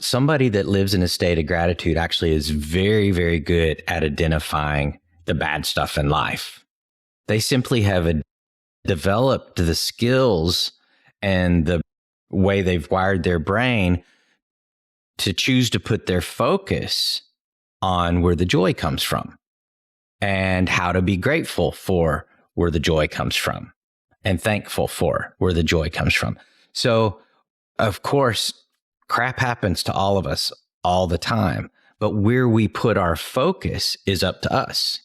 Somebody that lives in a state of gratitude actually is very, very good at identifying the bad stuff in life. They simply have developed the skills and the way they've wired their brain to choose to put their focus on where the joy comes from and how to be grateful for where the joy comes from and thankful for where the joy comes from. So, of course, crap happens to all of us all the time, but where we put our focus is up to us.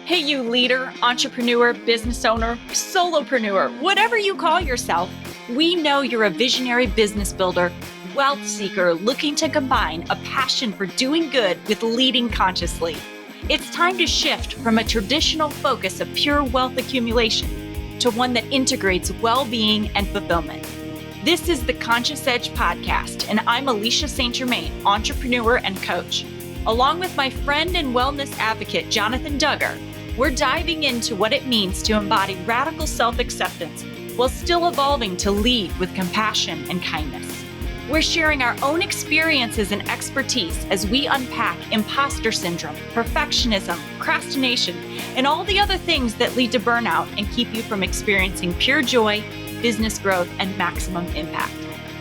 Hey, you leader, entrepreneur, business owner, solopreneur, whatever you call yourself, we know you're a visionary business builder, wealth seeker looking to combine a passion for doing good with leading consciously. It's time to shift from a traditional focus of pure wealth accumulation to one that integrates well-being and fulfillment. This is the Conscious Edge podcast, and I'm Alecia St. Germain, entrepreneur and coach. Along with my friend and wellness advocate, Jonathan Duggar, we're diving into what it means to embody radical self-acceptance while still evolving to lead with compassion and kindness. We're sharing our own experiences and expertise as we unpack imposter syndrome, perfectionism, procrastination, and all the other things that lead to burnout and keep you from experiencing pure joy, business growth, and maximum impact.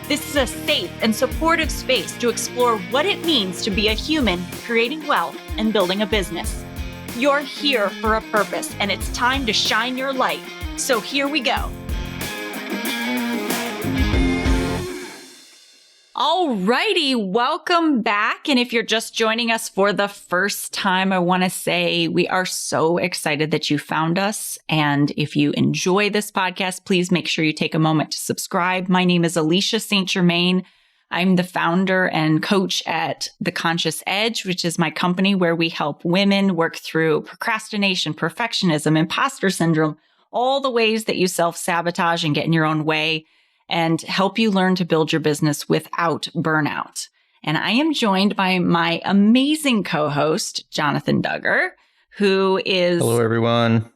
This is a safe and supportive space to explore what it means to be a human creating wealth and building a business. You're here for a purpose, and it's time to shine your light. So here we go. Alrighty, welcome back. And if you're just joining us for the first time, I want to say we are so excited that you found us. And if you enjoy this podcast, please make sure you take a moment to subscribe. My name is Alecia St. Germain. I'm the founder and coach at The Conscious Edge, which is my company where we help women work through procrastination, perfectionism, imposter syndrome, all the ways that you self-sabotage and get in your own way, and help you learn to build your business without burnout. And I am joined by my amazing co-host, Jonathan Duggar, who is... Hello, everyone.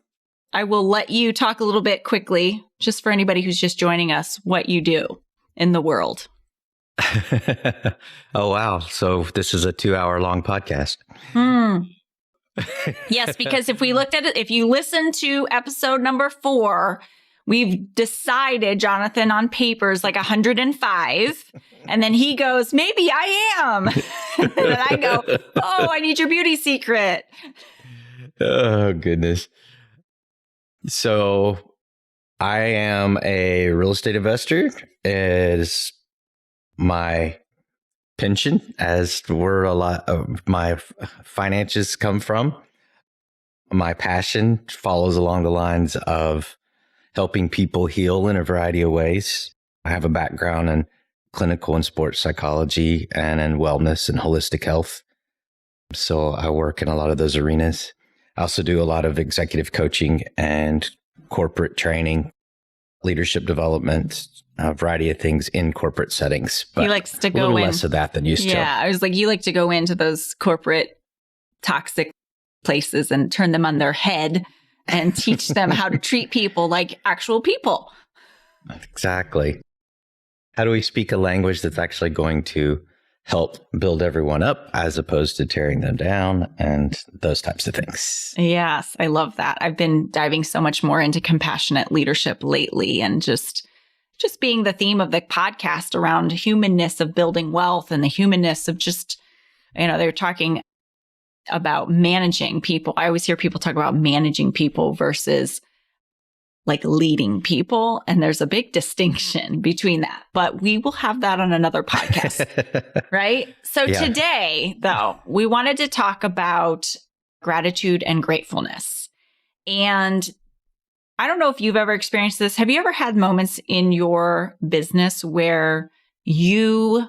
I will let you talk a little bit quickly, just for anybody who's just joining us, what you do in the world. Oh, wow. So this is a 2-hour-long podcast. Yes, because if we looked at it, if you listen to episode number 4, we've decided, Jonathan, on paper is like 105. And then he goes, maybe I am. And then I go, oh, I need your beauty secret. Oh, goodness. So I am a real estate investor. Is my pension, as where a lot of my finances come from. My passion follows along the lines of helping people heal in a variety of ways. I have a background in clinical and sports psychology and in wellness and holistic health. So I work in a lot of those arenas. I also do a lot of executive coaching and corporate training, leadership development, a variety of things in corporate settings. But he likes to go a little in. less of that than used to. Yeah, I was like, you like to go into those corporate toxic places and turn them on their head and teach them how to treat people like actual people. Exactly. How do we speak a language that's actually going to help build everyone up as opposed to tearing them down and those types of things? Yes, I love that. I've been diving so much more into compassionate leadership lately, and just being the theme of the podcast around humanness of building wealth and the humanness of just, they're talking about managing people. I always hear people talk about managing people versus like leading people. And there's a big distinction between that, but we will have that on another podcast, right? So Today, though, we wanted to talk about gratitude and gratefulness. And I don't know if you've ever experienced this. Have you ever had moments in your business where you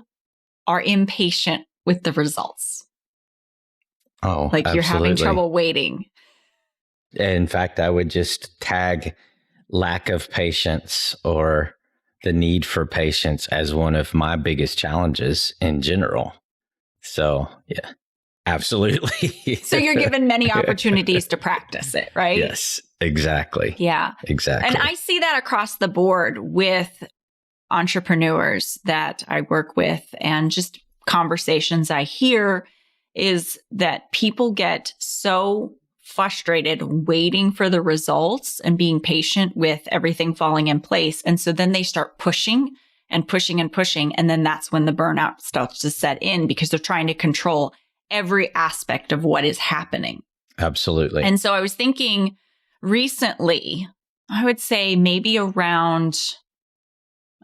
are impatient with the results? Oh, like you're absolutely. having trouble waiting. In fact, I would just tag lack of patience or the need for patience as one of my biggest challenges in general. So, yeah, absolutely. So you're given many opportunities to practice it, right? Yes, Exactly. Yeah. Exactly. And I see that across the board with entrepreneurs that I work with, and just conversations I hear is that people get so frustrated waiting for the results and being patient with everything falling in place. And so then they start pushing and pushing and pushing. And then that's when the burnout starts to set in, because they're trying to control every aspect of what is happening. Absolutely. And so I was thinking recently, I would say maybe around,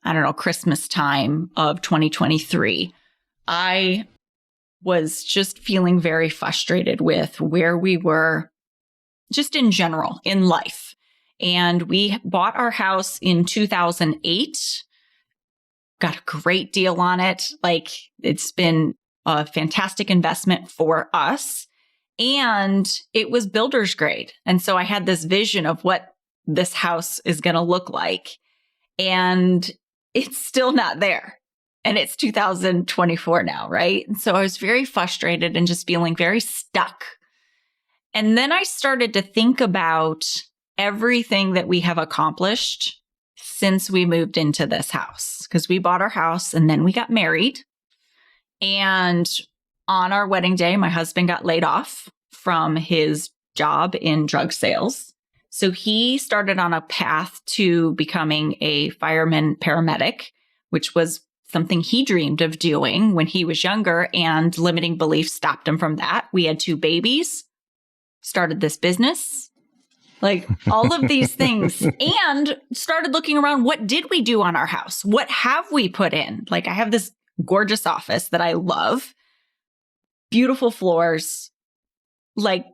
I don't know, Christmas time of 2023, I was just feeling very frustrated with where we were just in general in life. And we bought our house in 2008, got a great deal on it. Like, it's been a fantastic investment for us. And it was builder's grade. And so I had this vision of what this house is going to look like. And it's still not there. And it's 2024 now, right? And so I was very frustrated and just feeling very stuck. And then I started to think about everything that we have accomplished since we moved into this house, because we bought our house and then we got married. And on our wedding day, my husband got laid off from his job in drug sales. So he started on a path to becoming a fireman paramedic, which was something he dreamed of doing when he was younger, and limiting beliefs stopped him from that. We had 2 babies, started this business, like all of these things, and started looking around. What did we do on our house? What have we put in? Like, I have this gorgeous office that I love, beautiful floors. Like,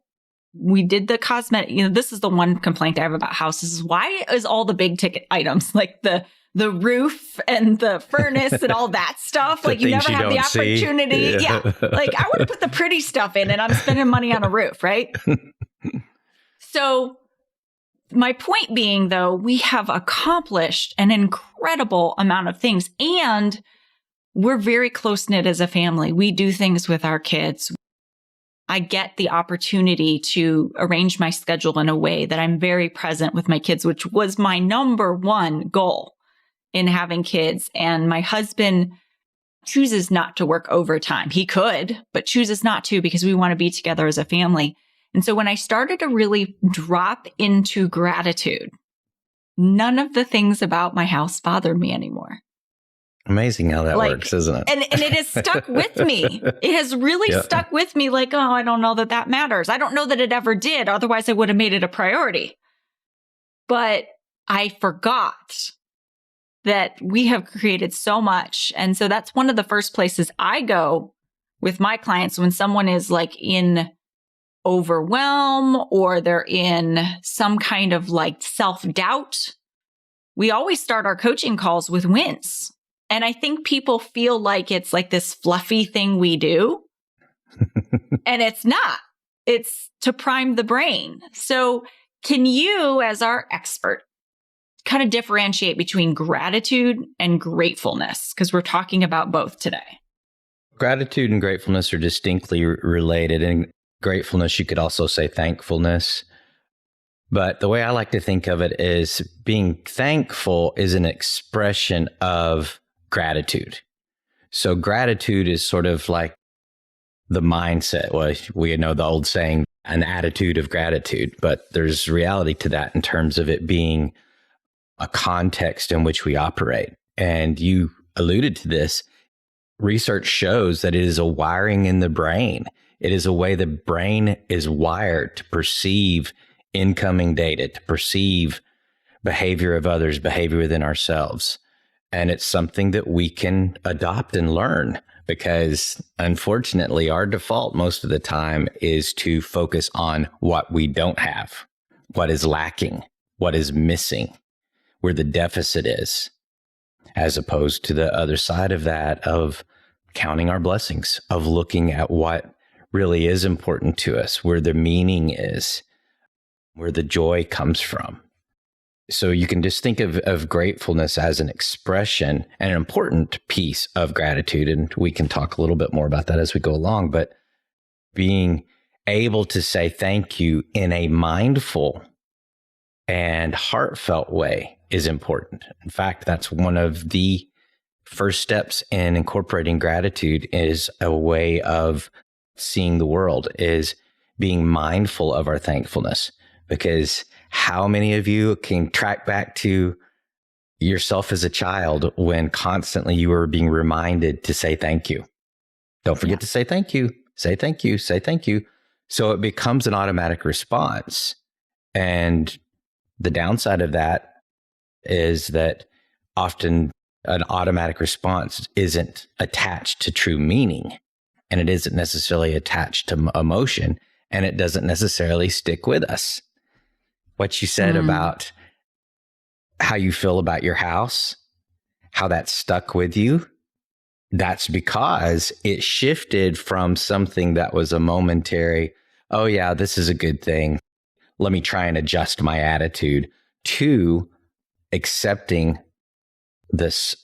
we did the cosmetic, this is the one complaint I have about houses, is why is all the big ticket items, like the roof and the furnace and all that stuff, like you never have the opportunity. Yeah. Like, I want to put the pretty stuff in, and I'm spending money on a roof, right? So my point being, though, we have accomplished an incredible amount of things, and we're very close-knit as a family. We do things with our kids. I get the opportunity to arrange my schedule in a way that I'm very present with my kids, which was my number one goal in having kids. And my husband chooses not to work overtime. He could, but chooses not to, because we want to be together as a family. And so when I started to really drop into gratitude, none of the things about my house bothered me anymore. Amazing how that works, isn't it? And it has stuck with me. It has really stuck with me. Like, oh, I don't know that that matters. I don't know that it ever did. Otherwise, I would have made it a priority. But I forgot that we have created so much. And so that's one of the first places I go with my clients when someone is like in overwhelm or they're in some kind of like self-doubt. We always start our coaching calls with wins. And I think people feel like it's like this fluffy thing we do. And it's not. It's to prime the brain. So can you, as our expert, kind of differentiate between gratitude and gratefulness? Because we're talking about both today. Gratitude and gratefulness are distinctly related. And gratefulness, you could also say thankfulness. But the way I like to think of it is being thankful is an expression of gratitude. So gratitude is sort of like the mindset. Well, we know the old saying, an attitude of gratitude, but there's reality to that in terms of it being a context in which we operate. And you alluded to this. Research shows that it is a wiring in the brain. It is a way the brain is wired to perceive incoming data, to perceive behavior of others, behavior within ourselves. And it's something that we can adopt and learn, because unfortunately, our default most of the time is to focus on what we don't have, what is lacking, what is missing, where the deficit is, as opposed to the other side of that, of counting our blessings, of looking at what really is important to us, where the meaning is, where the joy comes from. So you can just think of gratefulness as an expression and an important piece of gratitude. And we can talk a little bit more about that as we go along. But being able to say thank you in a mindful and heartfelt way is important. In fact, that's one of the first steps in incorporating gratitude is a way of seeing the world, is being mindful of our thankfulness. Because how many of you can track back to yourself as a child when constantly you were being reminded to say thank you? Don't forget to say thank you, say thank you, say thank you. So it becomes an automatic response. And the downside of that is that often an automatic response isn't attached to true meaning, and it isn't necessarily attached to emotion, and it doesn't necessarily stick with us. What you said about how you feel about your house, how that stuck with you, that's because it shifted from something that was a momentary, oh yeah, this is a good thing, let me try and adjust my attitude, to accepting this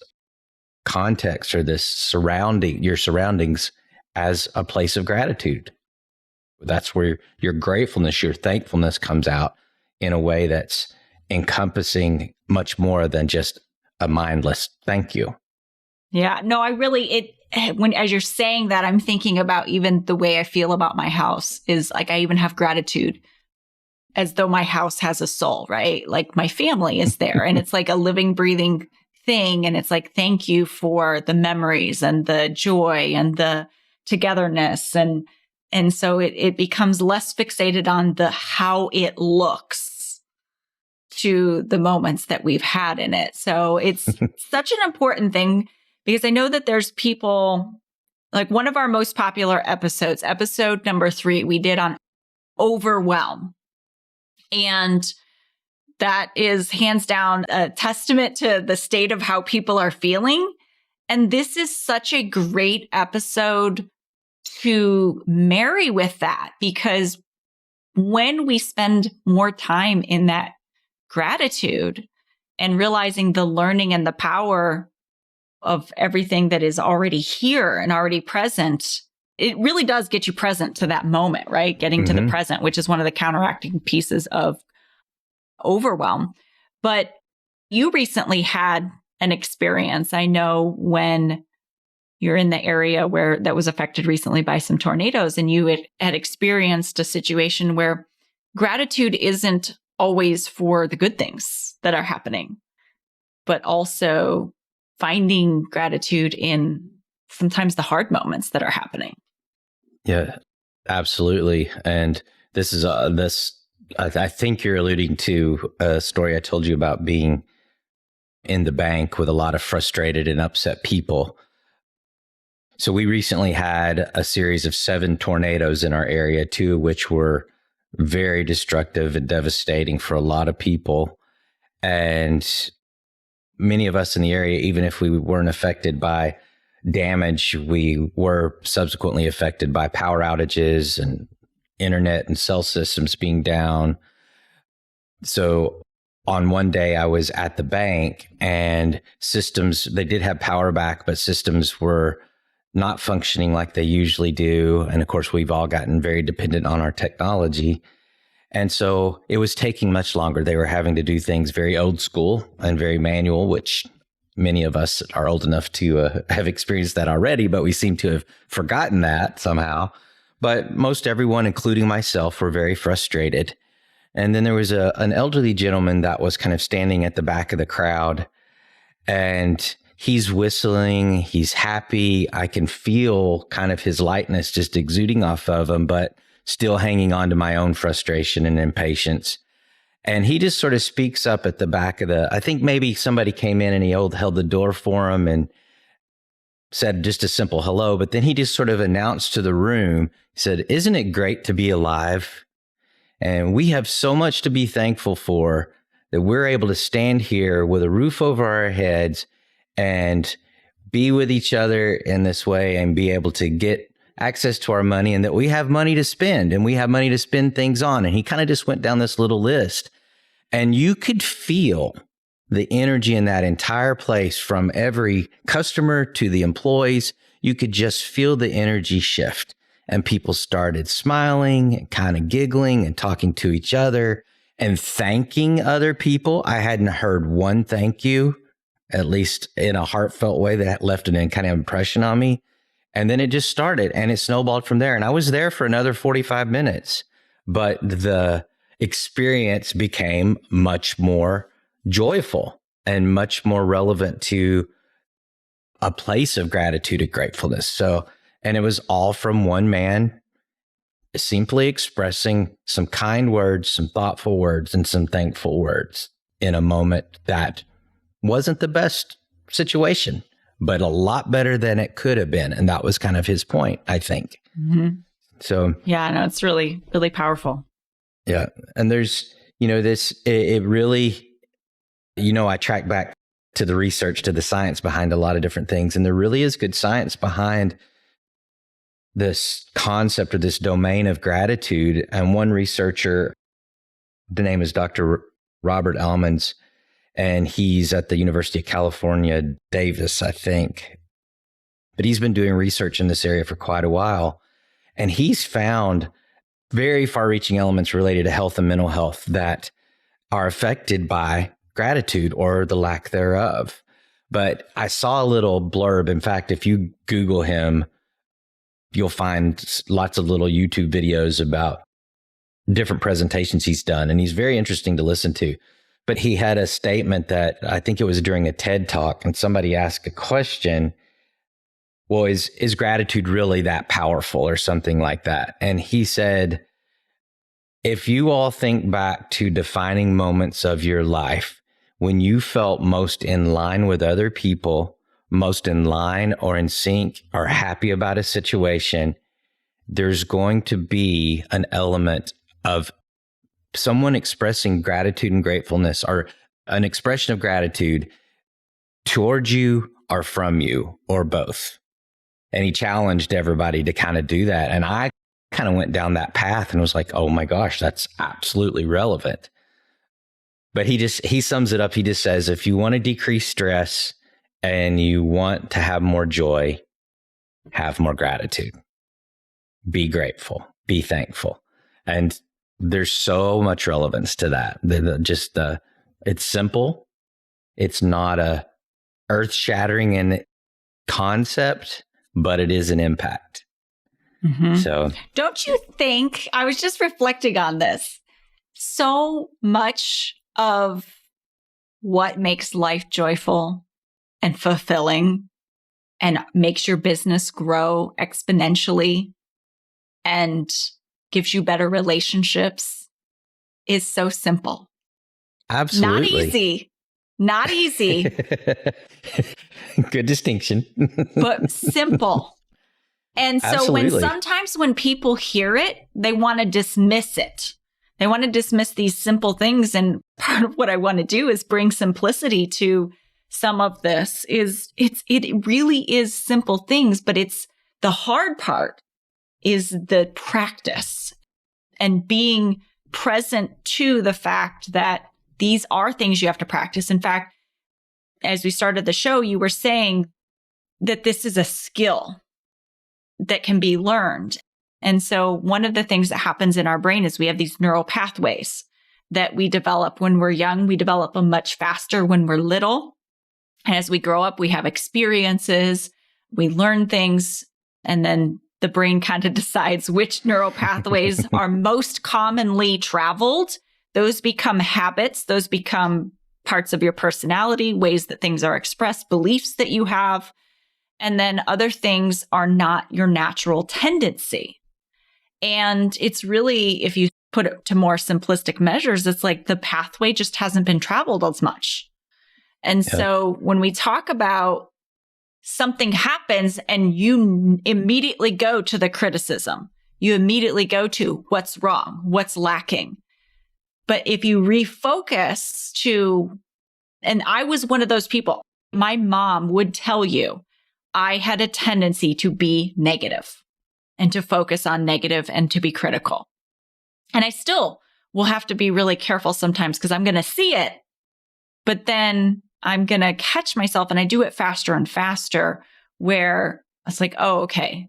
context or this your surroundings as a place of gratitude. That's where your gratefulness, your thankfulness comes out in a way that's encompassing much more than just a mindless thank you. Yeah, no, as you're saying that, I'm thinking about even the way I feel about my house is like, I even have gratitude as though my house has a soul, right? Like my family is there and it's like a living, breathing thing. And it's like, thank you for the memories and the joy and the togetherness. And so it becomes less fixated on the how it looks to the moments that we've had in it. So it's such an important thing, because I know that there's people, like one of our most popular episodes, episode number 3, we did on overwhelm. And that is hands down a testament to the state of how people are feeling. And this is such a great episode to marry with that, because when we spend more time in that gratitude and realizing the learning and the power of everything that is already here and already present, it really does get you present to that moment, right? Getting to the present, which is one of the counteracting pieces of overwhelm. But you recently had an experience, I know, when you're in the area where that was affected recently by some tornadoes, and you had experienced a situation where gratitude isn't always for the good things that are happening, but also finding gratitude in sometimes the hard moments that are happening. Yeah, absolutely. And this is I think you're alluding to a story I told you about being in the bank with a lot of frustrated and upset people. So we recently had a series of 7 tornadoes in our area, 2 of which were very destructive and devastating for a lot of people. And many of us in the area, even if we weren't affected by damage, we were subsequently affected by power outages and internet and cell systems being down. So on one day I was at the bank and systems, they did have power back, but systems were not functioning like they usually do. And of course, we've all gotten very dependent on our technology. And so it was taking much longer. They were having to do things very old school and very manual, which many of us are old enough to have experienced that already, but we seem to have forgotten that somehow. But most everyone, including myself, were very frustrated. And then there was an elderly gentleman that was kind of standing at the back of the crowd, and he's whistling, he's happy. I can feel kind of his lightness just exuding off of him, but still hanging on to my own frustration and impatience. And he just sort of speaks up at the back of I think maybe somebody came in and he held the door for him and said just a simple hello. But then he just sort of announced to the room, he said, "Isn't it great to be alive? And we have so much to be thankful for that we're able to stand here with a roof over our heads and be with each other in this way and be able to get access to our money, and that we have money to spend and we have money to spend things on." And he kind of just went down this little list, and you could feel the energy in that entire place, from every customer to the employees. You could just feel the energy shift, and people started smiling and kind of giggling and talking to each other. and thanking other people. I hadn't heard one thank you, at least in a heartfelt way, that left an kind of impression on me. And then it just started and it snowballed from there. And I was there for another 45 minutes, but the experience became much more joyful and much more relevant to a place of gratitude and gratefulness. So, and it was all from one man simply expressing some kind words, some thoughtful words, and some thankful words in a moment that wasn't the best situation, but a lot better than it could have been. And that was kind of his point, I think. Mm-hmm. So, yeah, no, it's really, really powerful. Yeah. And there's, it really, I track back to the research, to the science behind a lot of different things. And there really is good science behind this concept or this domain of gratitude. And one researcher, the name is Dr. Robert Almonds, and he's at the University of California, Davis, I think. But he's been doing research in this area for quite a while. And he's found very far-reaching elements related to health and mental health that are affected by gratitude or the lack thereof. But I saw a little blurb. In fact, if you Google him, you'll find lots of little YouTube videos about different presentations he's done. And he's very interesting to listen to. But he had a statement that I think it was during a TED Talk, and somebody asked a question, well, is gratitude really that powerful or something like that? And he said, if you all think back to defining moments of your life when you felt most in line with other people, most in line or in sync or happy about a situation, there's going to be an element of someone expressing gratitude and gratefulness, or an expression of gratitude towards you or from you or both. And he challenged everybody to kind of do that. And I kind of went down that path and was like, oh my gosh, that's absolutely relevant. But he sums it up. He just says, if you want to decrease stress and you want to have more joy, have more gratitude. Be grateful, be thankful. And there's so much relevance to that. It's simple. It's not a earth-shattering in concept, but it is an impact. Mm-hmm. So, don't you think, I was just reflecting on this, so much of what makes life joyful and fulfilling and makes your business grow exponentially and gives you better relationships is so simple. Absolutely. Not easy. Good distinction. But simple. And so Absolutely. sometimes when people hear it, they want to dismiss it. They want to dismiss these simple things. And part of what I want to do is bring simplicity to some of this. It really is simple things, but it's the hard part is the practice and being present to the fact that these are things you have to practice. In fact, as we started the show, you were saying that this is a skill that can be learned. And so one of the things that happens in our brain is we have these neural pathways that we develop when we're young. We develop them much faster when we're little. And as we grow up, we have experiences, we learn things, and then the brain kind of decides which neural pathways are most commonly traveled. Those become habits. Those become parts of your personality, ways that things are expressed, beliefs that you have. And then other things are not your natural tendency. And it's really, if you put it to more simplistic measures, it's like the pathway just hasn't been traveled as much. And so when we talk about something happens and you immediately go to the criticism, you immediately go to what's wrong, what's lacking. But if you refocus to, and I was one of those people, my mom would tell you, I had a tendency to be negative and to focus on negative and to be critical. And I still will have to be really careful sometimes because I'm going to see it, but then I'm going to catch myself, and I do it faster and faster, where it's like, oh, okay,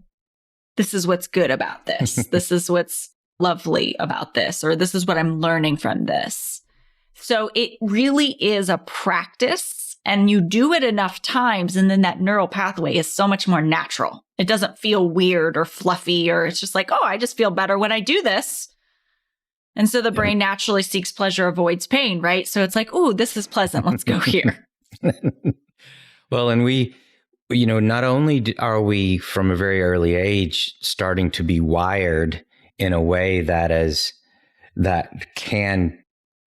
this is what's good about this. This is what's lovely about this, or this is what I'm learning from this. So it really is a practice, and you do it enough times, and then that neural pathway is so much more natural. It doesn't feel weird or fluffy, or it's just like, oh, I just feel better when I do this. And so the brain naturally seeks pleasure, avoids pain, right? So it's like, oh, this is pleasant. Let's go here. Well, and we, not only are we from a very early age starting to be wired in a way that can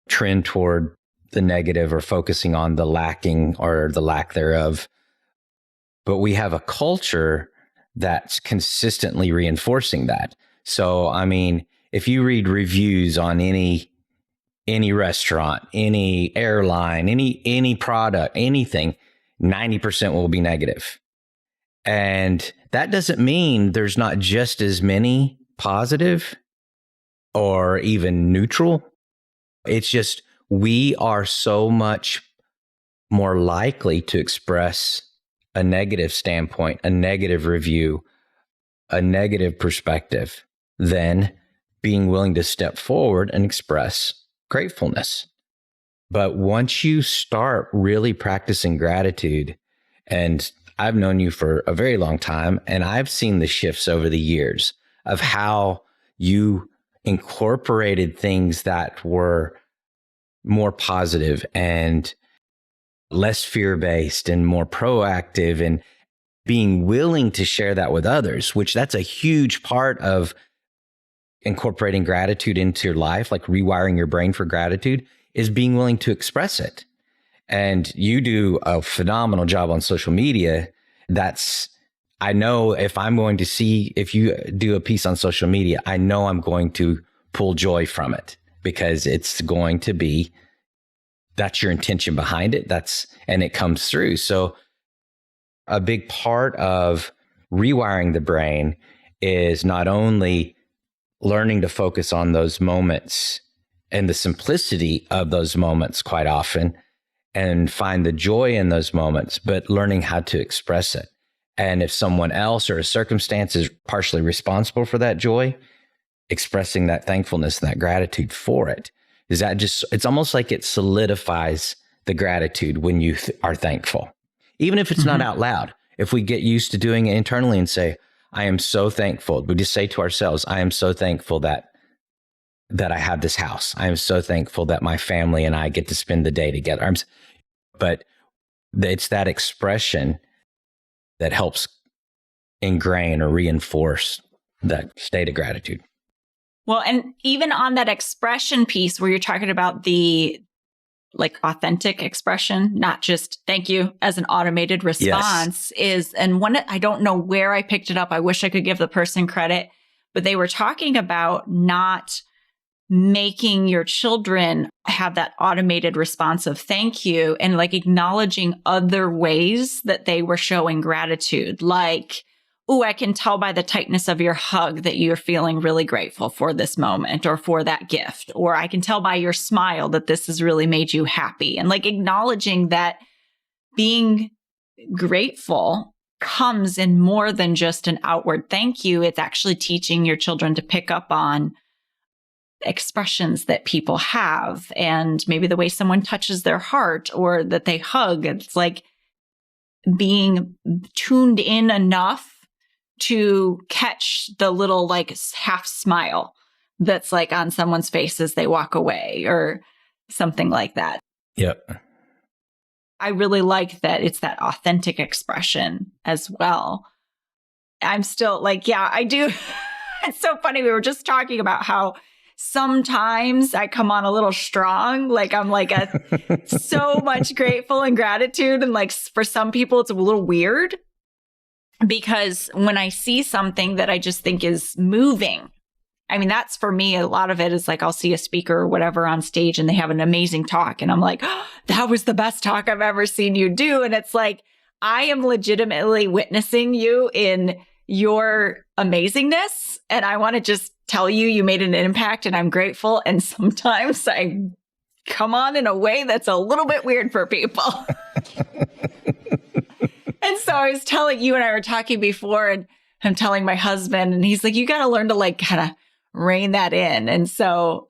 trend toward the negative or focusing on the lacking or the lack thereof, but we have a culture that's consistently reinforcing that. So, I mean, if you read reviews on any restaurant, any airline, any product, anything, 90% will be negative. And that doesn't mean there's not just as many positive or even neutral. It's just we are so much more likely to express a negative standpoint, a negative review, a negative perspective than being willing to step forward and express gratefulness. But once you start really practicing gratitude, and I've known you for a very long time, and I've seen the shifts over the years of how you incorporated things that were more positive and less fear-based and more proactive, and being willing to share that with others, which that's a huge part of incorporating gratitude into your life, like rewiring your brain for gratitude, is being willing to express it. And you do a phenomenal job on social media. I know if you do a piece on social media, I know I'm going to pull joy from it because it's going to be, that's your intention behind it. And it comes through. So a big part of rewiring the brain is not only learning to focus on those moments and the simplicity of those moments quite often and find the joy in those moments, but learning how to express it. And if someone else or a circumstance is partially responsible for that joy, expressing that thankfulness, that gratitude for it. It's almost like it solidifies the gratitude when you are thankful. Even if it's not out loud, if we get used to doing it internally and say, I am so thankful. We just say to ourselves, I am so thankful that I have this house. I am so thankful that my family and I get to spend the day together. But it's that expression that helps ingrain or reinforce that state of gratitude. Well, and even on that expression piece where you're talking about the authentic expression, not just thank you as an automated response, I don't know where I picked it up. I wish I could give the person credit, but they were talking about not making your children have that automated response of thank you and acknowledging other ways that they were showing gratitude. Like, oh, I can tell by the tightness of your hug that you're feeling really grateful for this moment or for that gift. Or I can tell by your smile that this has really made you happy. And acknowledging that being grateful comes in more than just an outward thank you. It's actually teaching your children to pick up on expressions that people have and maybe the way someone touches their heart or that they hug. It's being tuned in enough to catch the little half smile that's on someone's face as they walk away or something like that. Yep. I really like that it's that authentic expression as well. I'm still I do. It's so funny. We were just talking about how sometimes I come on a little strong. I'm so much grateful and gratitude. And for some people, it's a little weird. Because when I see something that I just think is moving, I mean, that's for me, a lot of it is I'll see a speaker or whatever on stage and they have an amazing talk. And I'm like, oh, that was the best talk I've ever seen you do. And it's I am legitimately witnessing you in your amazingness. And I want to just tell you made an impact and I'm grateful. And sometimes I come on in a way that's a little bit weird for people. And so I was telling you and I were talking before and I'm telling my husband and he's like, you got to learn to kind of rein that in. And so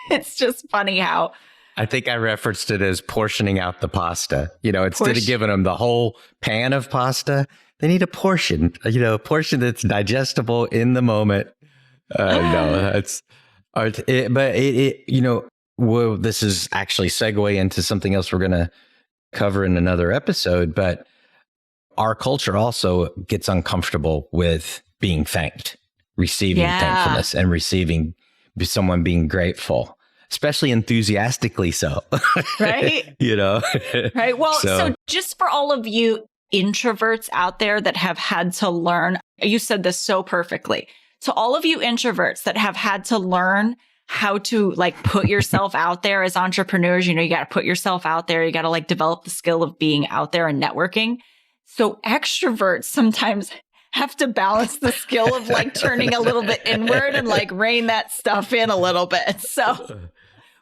it's just funny how I think I referenced it as portioning out the pasta. Instead of giving them the whole pan of pasta, they need a portion, a portion that's digestible in the moment. No, that's, well, this is actually segue into something else we're going to cover in another episode, but our culture also gets uncomfortable with being thanked, receiving thankfulness and receiving someone being grateful. Especially enthusiastically so. Right? Right. Well, so just for all of you introverts out there that have had to learn, you said this so perfectly. To all of you introverts that have had to learn how to put yourself out there as entrepreneurs, you got to put yourself out there. You got to develop the skill of being out there and networking. So extroverts sometimes have to balance the skill of turning a little bit inward and rein that stuff in a little bit. So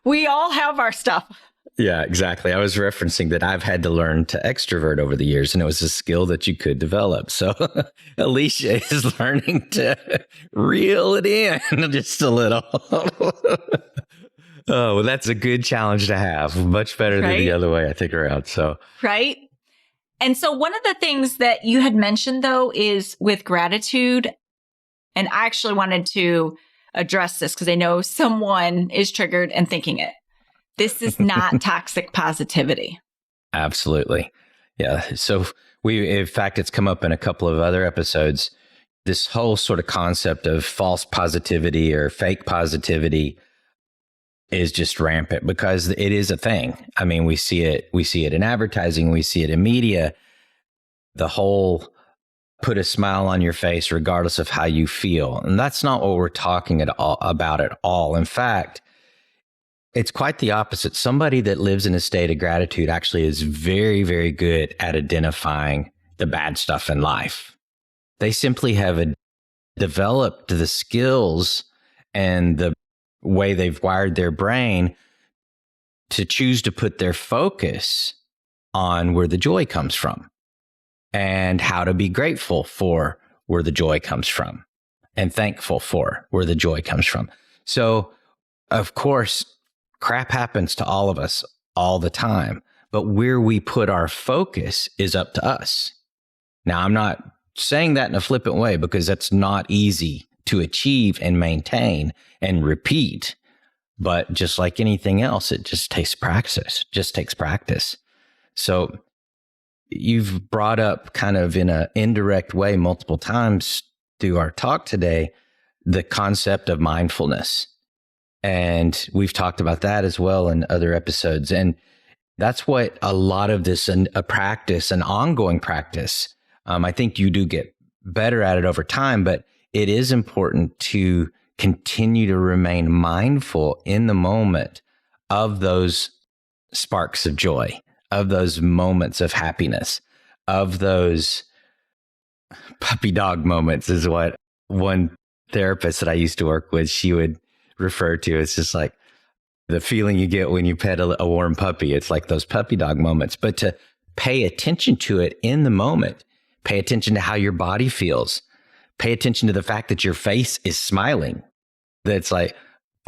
we all have our stuff. Yeah, exactly. I was referencing that I've had to learn to extrovert over the years, and it was a skill that you could develop. So Alecia is learning to reel it in just a little. Oh, well, that's a good challenge to have. Much better than the other way, I think, around. So, right. And so one of the things that you had mentioned, though, is with gratitude. And I actually wanted to address this because I know someone is triggered and thinking it. This is not toxic positivity. Absolutely. Yeah. So in fact, it's come up in a couple of other episodes. This whole sort of concept of false positivity or fake positivity is just rampant because it is a thing. I mean, we see it in advertising, we see it in media. The whole put a smile on your face regardless of how you feel. And that's not what we're talking about at all. In fact, it's quite the opposite. Somebody that lives in a state of gratitude actually is very, very good at identifying the bad stuff in life. They simply have developed the skills and the way they've wired their brain to choose to put their focus on where the joy comes from and how to be grateful for where the joy comes from and thankful for where the joy comes from. So, of course, crap happens to all of us all the time, but where we put our focus is up to us. Now, I'm not saying that in a flippant way because that's not easy to achieve and maintain and repeat. But just like anything else, it just takes practice, So you've brought up kind of in an indirect way multiple times through our talk today, the concept of mindfulness. And we've talked about that as well in other episodes. And that's what a lot of this, a practice, an ongoing practice. I think you do get better at it over time, but it is important to continue to remain mindful in the moment of those sparks of joy, of those moments of happiness, of those puppy dog moments is what one therapist that I used to work with, she would refer to. It's just like the feeling you get when you pet a warm puppy. It's like those puppy dog moments, but to pay attention to it in the moment, pay attention to how your body feels, pay attention to the fact that your face is smiling. That's like,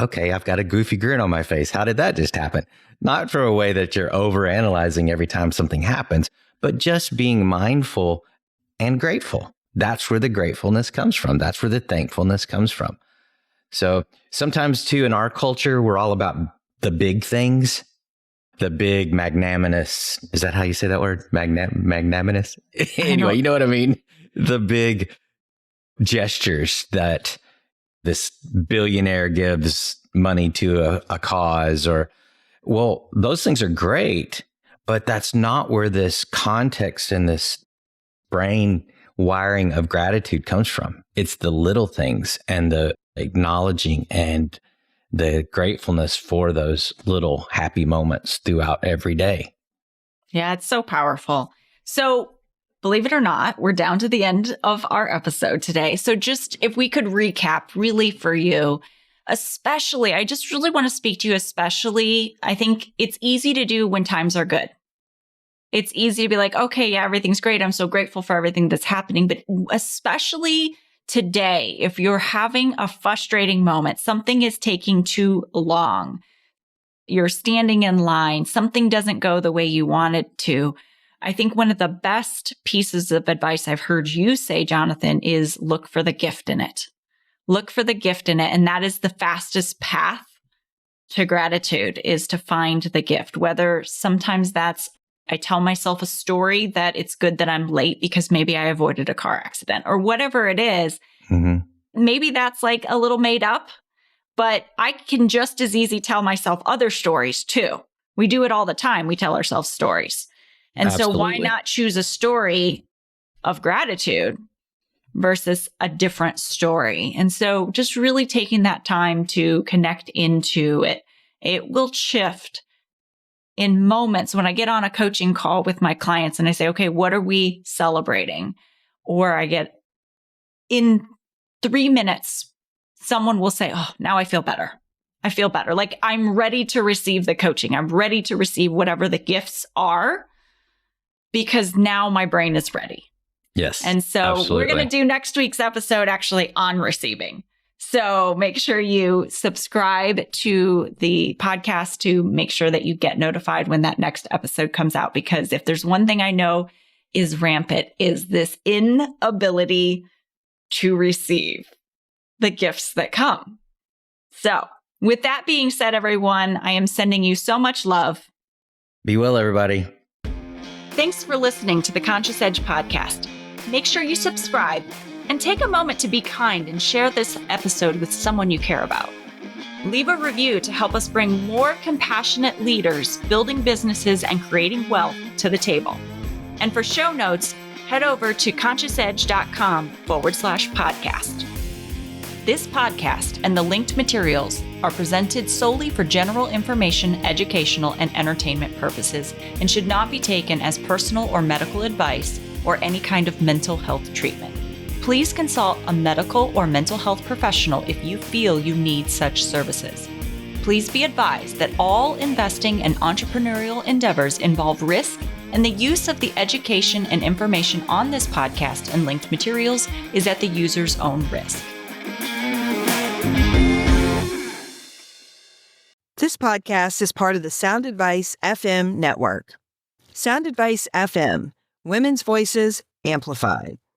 okay, I've got a goofy grin on my face. How did that just happen? Not from a way that you're overanalyzing every time something happens, but just being mindful and grateful. That's where the gratefulness comes from. That's where the thankfulness comes from. So sometimes too, in our culture, we're all about the big things, the big magnanimous. Is that how you say that word? Magnanimous? Anyway, you know what I mean? The big gestures that this billionaire gives money to a cause well, those things are great, but that's not where this context and this brain wiring of gratitude comes from. It's the little things and the acknowledging and the gratefulness for those little happy moments throughout every day. Yeah, it's so powerful. So believe it or not, we're down to the end of our episode today. So just if we could recap really for you, especially, I just really want to speak to you, especially, I think it's easy to do when times are good. It's easy to be like, okay, yeah, everything's great. I'm so grateful for everything that's happening. But especially today, if you're having a frustrating moment, something is taking too long, you're standing in line, something doesn't go the way you want it to, I think one of the best pieces of advice I've heard you say, Jonathan, is look for the gift in it. Look for the gift in it. And that is the fastest path to gratitude, is to find the gift. Whether sometimes that's, I tell myself a story that it's good that I'm late because maybe I avoided a car accident, or whatever it is. Maybe that's like a little made up, but I can just as easy tell myself other stories too. We do it all the time. We tell ourselves stories. And Absolutely. so why not choose a story of gratitude versus a different story? And so just really taking that time to connect into it, it will shift in moments when I get on a coaching call with my clients and I say, okay, what are we celebrating? Or I get in 3 minutes, someone will say, oh, now I feel better. I feel better. Like I'm ready to receive the coaching. I'm ready to receive whatever the gifts are because now my brain is ready. Yes. And so absolutely. We're going to do next week's episode actually on receiving. So make sure you subscribe to the podcast to make sure that you get notified when that next episode comes out. Because if there's one thing I know is rampant, is this inability to receive the gifts that come. So with that being said, everyone, I am sending you so much love. Be well, everybody. Thanks for listening to the Conscious Edge podcast. Make sure you subscribe and take a moment to be kind and share this episode with someone you care about. Leave a review to help us bring more compassionate leaders building businesses and creating wealth to the table. And for show notes, head over to consciousedge.com/podcast. This podcast and the linked materials are presented solely for general information, educational, and entertainment purposes and should not be taken as personal or medical advice or any kind of mental health treatment. Please consult a medical or mental health professional if you feel you need such services. Please be advised that all investing and entrepreneurial endeavors involve risk, and the use of the education and information on this podcast and linked materials is at the user's own risk. This podcast is part of the Sound Advice FM network. Sound Advice FM, women's voices amplified.